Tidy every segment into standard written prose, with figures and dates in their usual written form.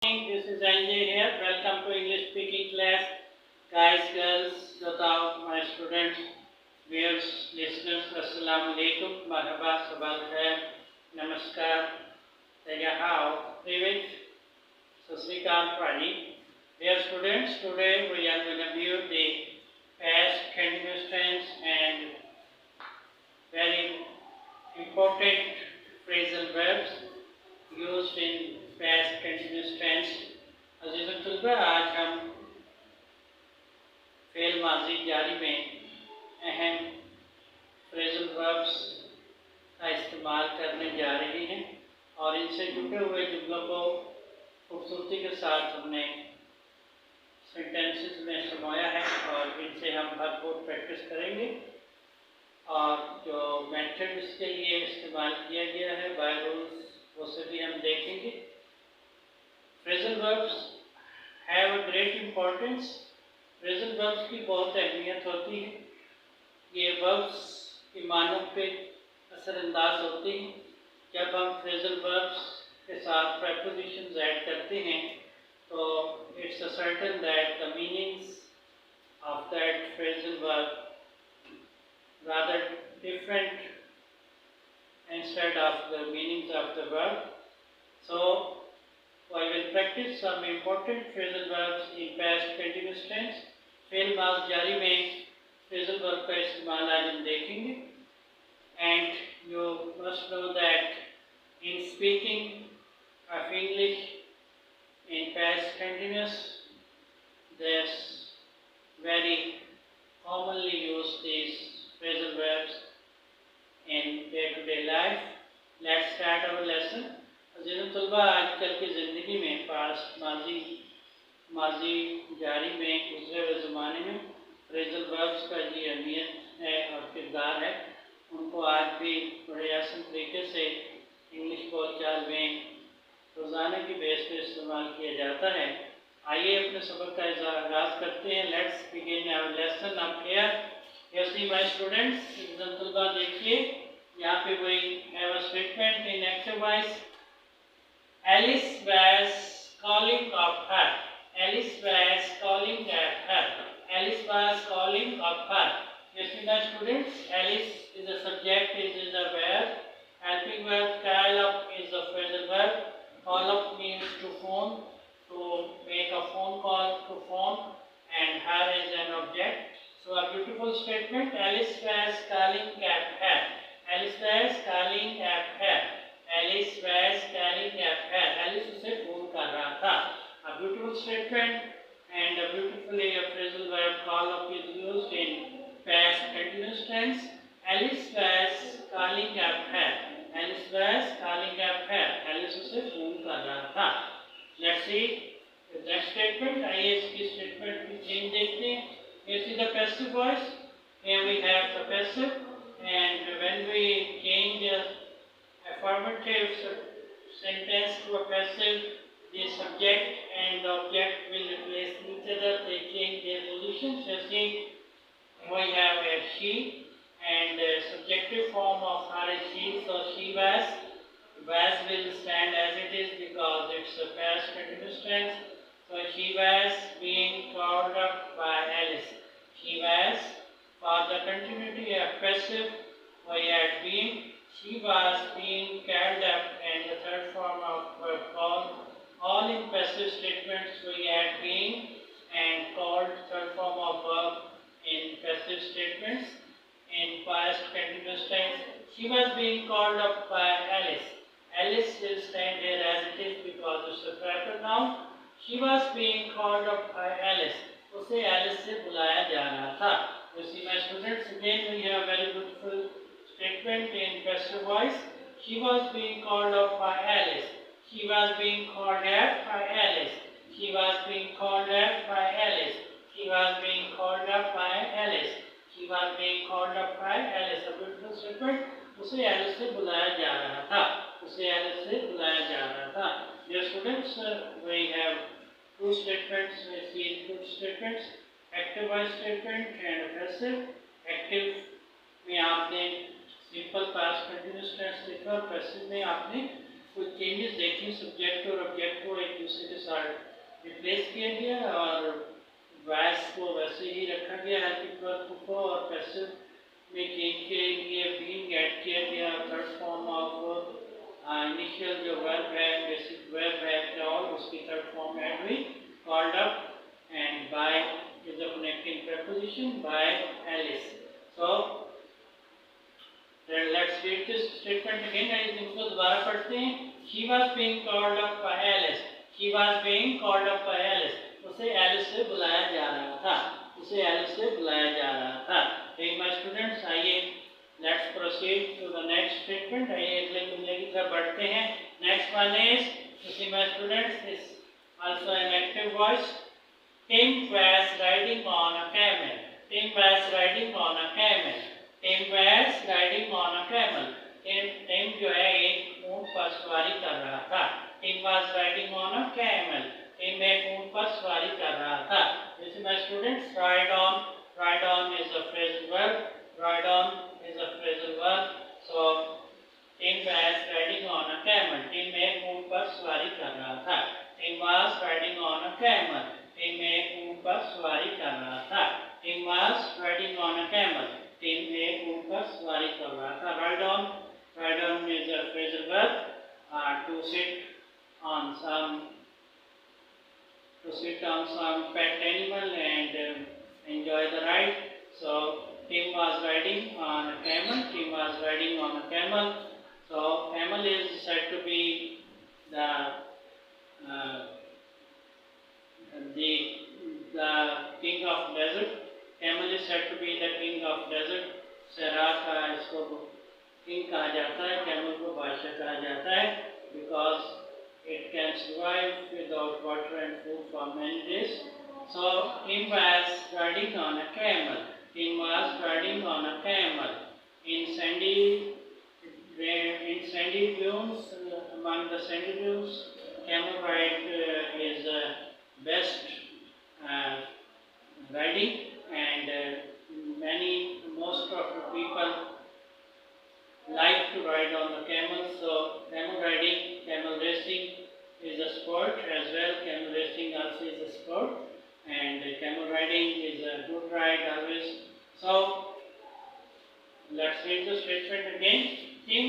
This is Anjay here. Welcome to English speaking class. Guys, girls, बताओ my students, viewers, listeners, Assalamu alaikum, marhaba, sabah khair, namaskar, hao, privet, sasrikal padi. Dear students, today we are going to view the past continuous tense and very important phrasal verbs used in past continuous tense. अज़ीज़ तलबा, आज हम fail माजी जारी में अहम phrasal verbs का इस्तेमाल करने जा रहे हैं और इनसे जुड़े हुए जुमलों को खूबसूरती के साथ हमने सेंटेंसेस में समाया है और इनसे हम भरपूर प्रैक्टिस करेंगे। और जो मेथड इसके लिए इस्तेमाल किया गया है बाय रूल्स, उसे भी हम देखेंगे। Phrasal verbs have a great importance. Phrasal verbs की बहुत अहमियत होती है। ये वर्ब्स की मानों पे असरअंदाज होते हैं। जब हम फ्रेजल वर्ब्स के साथ प्रेपोजिशंस ऐड करते हैं तो it's a certain that the meanings of that phrasal verb rather different instead of the meanings of the verb. So I will practice some important phrasal verbs in past continuous tense. Fail माज जारी में phrasal verb का इस्तेमाल आज हम देखेंगे। And you must know that in speaking of English in past continuous, there's very commonly used these phrasal verbs in day-to-day life. Let's start our lesson. अज़ीज़ तलबा, आजकल की ज़िंदगी में पास्ट माजी जारी में गुज़रे हुए ज़माने में फ्रेजल वर्ब्स का ये अहमियत है और किरदार है। उनको आज भी बड़े आसान तरीके से इंग्लिश बोलचाल में रोज़ाना की बेस पे इस्तेमाल किया जाता है। आइए अपने सबक का आगाज़ करते हैं। Let's begin our lesson up here. Yes, my students, तलबा देखिए, यहाँ पे वही have a statement in active voice. Alice was calling of her. Alice was calling of her. Alice was calling of her. Yes, my students, Alice is a subject, is a verb. Helping verb, call up is a phrasal verb. Call up means to phone, to make a phone call, to phone, and her is an object. So a beautiful statement. Alice was calling at her. Alice was calling at her. Alice was calling at her. Alice उसे phone कर रहा था. A beautiful statement and a beautifully a phrasal verb call up is used in past continuous tense. Alice was calling at her. Alice was calling at her. Alice उसे phone कर रहा था. Let's see the next statement. आइए इसकी statement की change देखते हैं. You see the passive voice. Here we have the passive, and when we change affirmative sentence to a passive, the subject and the object will replace each other. They change their positions. You see, we have a she, and the subjective form of her is she. So she was. Was will stand as it is because it's a past continuous tense. So she was being called up by Alice. She was, for the continuity of passive, we add being. She was being called up, and the third form of verb called. All in passive statements we add being and called, third form of verb in passive statements. In past continuous tense, she was being called up by Alice. Alice will stand here as it is because it's a proper noun. She was being called up by Alice. उसे Alice से बुलाया जा रहा था. You see, my students, again we have very beautiful statement in passive voice. She was being called up by Alice. She was being called at by Alice. She was being called at by Alice. She was being called up by Alice. She was being called up by Alice. A beautiful statement. उसे Alice से बुलाया जा रहा था. उसे Alice से बुलाया जा रहा था. Dear students, we have two statements. We see two statements, active voice statement and passive. Active में आपने simple past continuous tense लिखा और passive में आपने कुछ changes देखी, subject और object को एक दूसरे के साथ रिप्लेस किया गया और वॉइस को वैसे ही रखा गया हेल्पिंग वर्ब को, और पैसिव में चेंज के लिए बीइंग ऐड किया गया। थर्ड फॉर्म ऑफ इनिशियल जो वर्ब है, बेसिक वर्ब है ऑल, उसकी थर्ड फॉर्म ऐड हुई, called up and by is the connecting preposition by Alice. So let's read this statement again and इसको दोबारा पढ़ते हैं। She was being called up by Alice. She was being called up by Alice. उसे Alice से बुलाया जा रहा था, उसे एलिस से बुलाया जा रहा था। ठीक माय स्टूडेंट्स, आइए let's proceed to the next statement. आइए अगले जुमले की तरफ बढ़ते हैं। Next one is, you see my students, is also an active voice. Tim was riding on a camel. Tim was riding on a camel. Tim was riding on a camel. Tim जो है एक ऊंट पर सवारी कर रहा था। Tim was riding on a camel. Tim एक ऊंट पर सवारी कर रहा था। This is my students, ride on. Ride on is a phrasal verb. Ride on is a phrasal verb. So Tim was riding on a camel. Tim एक ऊंट पर सवारी कर रहा था। Tim was riding on a camel. Tim एक ऊंट पर सवारी कर रहा था। Tim was riding on a camel. Tim एक ऊंट पर सवारी कर रहा था। Ride on. Ride on is a phrasal verb. To sit on some pet animal and enjoy the ride. So Tim was riding on a camel. Tim was riding on a camel. So camel is said to be the king of desert. Camel is said to be the king of desert. सहरा का इसको king कहा जाता है, camel को बादशाह कहा जाता है, because it can survive without water and food for many days. So Tim was riding on a camel. Tim was riding on a camel in sandy dunes. Among the sandy dunes, camel ride is best riding, and most of the people like to ride on the camel. So camel riding, camel racing is a sport as well. Camel racing also is a sport, and camel riding is a good ride always. So let's read the statement again. Tim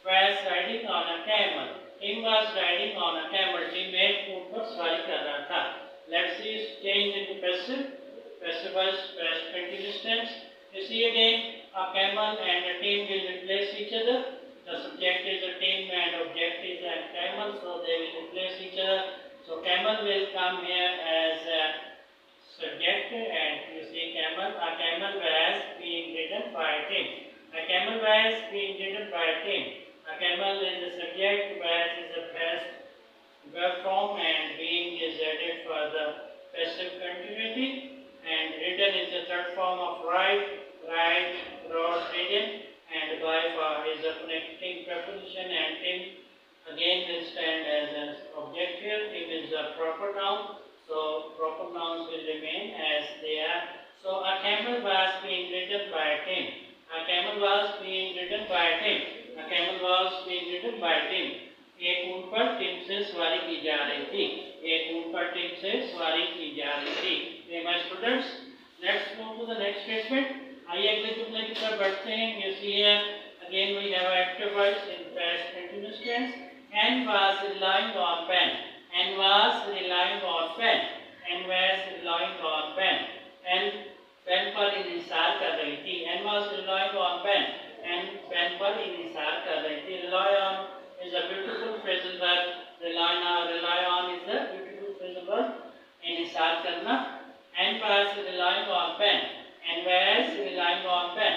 was riding on a camel. Tim was riding on a camel. Tim एक ऊंट पर सवारी कर रहा था। Let's see change into passive. Passive voice, past continuous tense. You see again, a camel and a Tim will replace each other. The subject is a Tim and object is a camel, so they will replace each other. So camel will come here as a subject, and you see camel. A camel was being ridden by Tim. A camel was being ridden by Tim. A camel is the subject, was is a past verb form, and being is added for the passive continuity, and ridden is the third form of ride, rode, ridden, and by is a connecting preposition, and Tim again will stand as an object here. Tim is a proper noun, so proper nouns will remain as they are. So a camel was being ridden by Tim. A camel was being ridden by Tim. A camel was being ridden by Tim. एक ऊंट पर Tim से सवारी की जा रही थी। एक ऊंट पर टिम से सवारी की जा रही थी। My students, let's move to the next statement. आइए अगले जुमले की तरफ बढ़ते हैं। You see here again we have active voice in past continuous tense. Anne was relying on pen. Anne was relying on pen. Anne was relying on pen. Anne pen पर इंतजार कर रही थी। Anne was relying on pen. Anne pen पर इंतजार कर रही थी। Rely on is a beautiful phrasal verb. Rely on is a beautiful phrasal verb. इंतजार करना। Anne was relying on pen. Anne was relying on pen.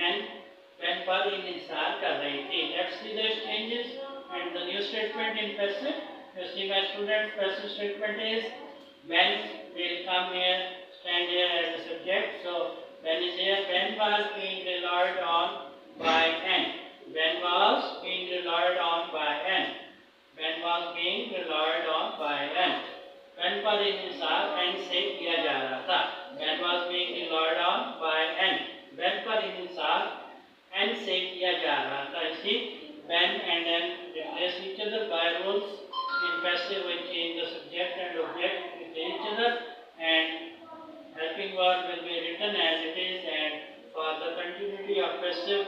Anne pen पर इंतजार कर रही थी। Let's see the changes and the new statement in passive. You see my student, passive statement is when will come here, stand here as a subject. So when is here, when was being relied on by Anne. When was being relied on by Anne. When was being relied on by Anne. When पर इंतजार Anne से किया जा रहा था। When was being relied on by Anne. When पर इंतजार Anne से किया जा रहा था। इसी when and Anne replace each other by rules in passive we change the subject and object with each other, and helping verb will be written as it is, and for the continuity of passive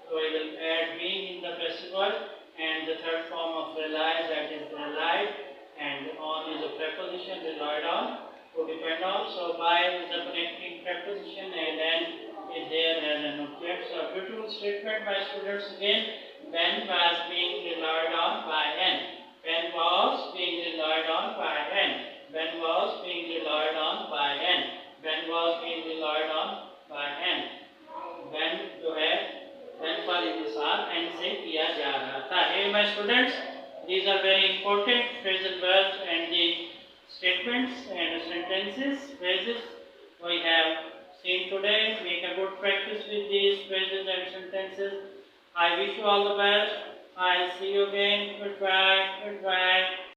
we will add being in the passive verb, and the third form of rely, that is relied, and on is a preposition, relied on, to depend on. So by is a connecting preposition and then is there as an object. So a beautiful statement by students again. Ben was being relied on by N. Ben was being relied on by N. Ben was being relied on by N. Ben was being relied on by N. Ben जो है Ben पर इंतजार N से किया जा रहा था. Hey my students, these are very important phrasal verbs and the statements and sentences, phrases we have seen today. Make a good practice with these phrases and sentences. I wish you all the best. I'll see you again. Goodbye. Goodbye.